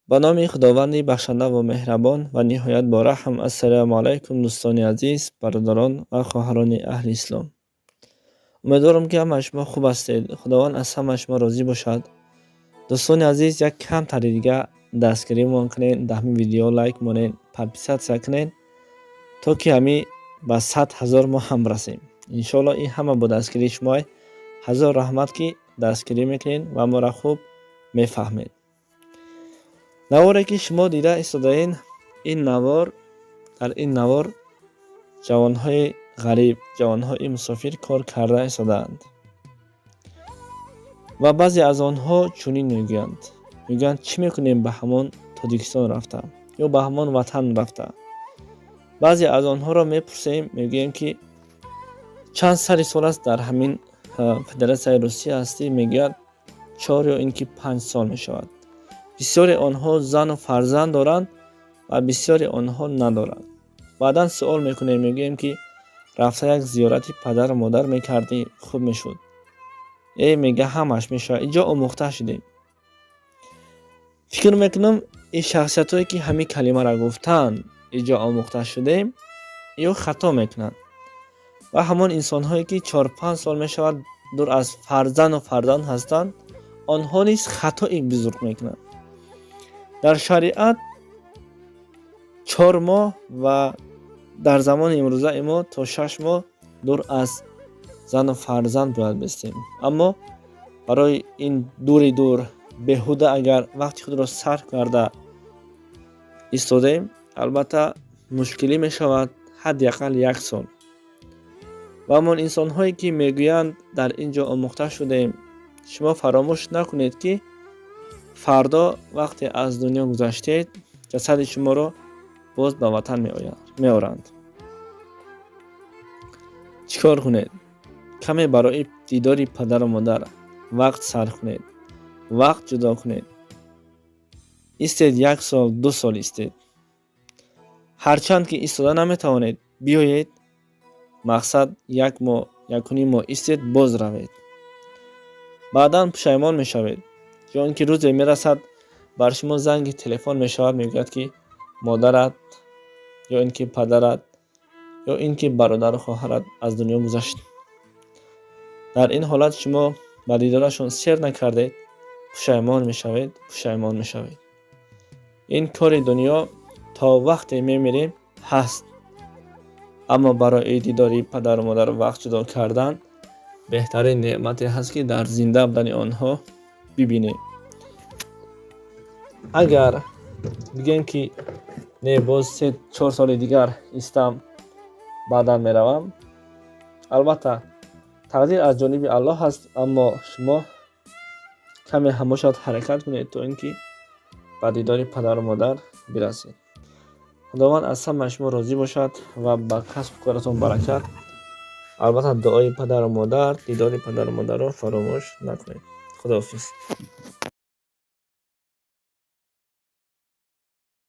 با نام خداوند بخشنده و مهربان و نهایت با رحم. السلام علیکم دوستان عزیز، برادران و خواهران اهل اسلام. امیدوارم که همه شما خوب هستید. خداوند از همه شما راضی باشد. دوستان عزیز، یک کم تری دیگه دستگیری مون کنین، در همین ویدیو لایک مونین، پادپیسات کنین تا که همین با 100,000 ما هم برسیم. انشالله این همه با دستگیری شما هزار رحمت که دستگیری میکنین و ما را خوب میفهمید. نواری که شما دیده ایستادین، این نوار، در این نوار جوانهای غریب، جوانهای مسافر کار کرده ایستادند و بعضی از آنها چنین میگویند چی میکنیم به همان تاجیکستان رفته یا به همان وطن رفته. بعضی از آنها را میپرسیم، میگوییم که چند سال است در همین فدراسیون روسیه هستی؟ میگوید 4 یا اینکه 5 سال میشود. بسیاری آنها زن و فرزند دارند و بسیاری آنها ندارند. بعدا سوال میکنیم، میگیم که رفته یک زیارتی پدر و مادر میکردی خوب میشد. میگه همش میشه، اینجا آموخته شدیم. فکر میکنم این شخصیت هایی که همین کلمه را گفتن اینجا آموخته شدیم یا خطا میکنند و همان انسان هایی که 4-5 سال میشود دور از فرزند و فرزند هستند، آنها نیز خطایی بزرگ میکنند. در شریعت 4 ماه و در زمان امروزه ما تا 6 ماه دور از زن و فرزند باید بستیم. اما برای این دور بهوده اگر وقتی خود را صرف کرده ایستادیم، البته مشکلی می شود حداقل 1 سال. و همون انسان هایی که میگویند در اینجا آموخته شدیم، شما فراموش نکنید که فردا وقتی از دنیا گذشتید جسد شما را باز به وطن می آورند. چیکار کنید؟ کمی برای دیدار پدر و مادر وقت صرف کنید، وقت جدا کنید. ایستید 1 سال 2 سال ایستید. هرچند که ایستاده نمیتوانید، بیایید مقصد 1 ماه 1.5 ماه ایستید، باز روید. بعدا پشیمان میشوید، یا اینکه روزی میرسد بر شما زنگ تلفن میشود، میگوید که مادرت یا اینکه پدرت یا اینکه برادر و خواهرت از دنیا گذشت. در این حالت شما به دیدارشون سیر نکردید، پشیمان میشوید. این کار دنیا تا وقتی میمیریم هست، اما برای دیداری پدر و مادر وقت جدا کردن بهترین نعمتی هست که در زنده بودن آنها ببینیم. اگر بگیم که نه باز 3-4 سال دیگر ایستم بعدا میروم، البته تقدیر از جانب الله هست، اما شما کمی هماشات حرکت کنید تا اینکه به دیدار پدر و مادر برسید. خداوند از همه شما راضی باشد و به کسب کارتون برکت. البته دعای پدر و مادر، دیدار پدر و مادر را فراموش نکنید. خداحافظ.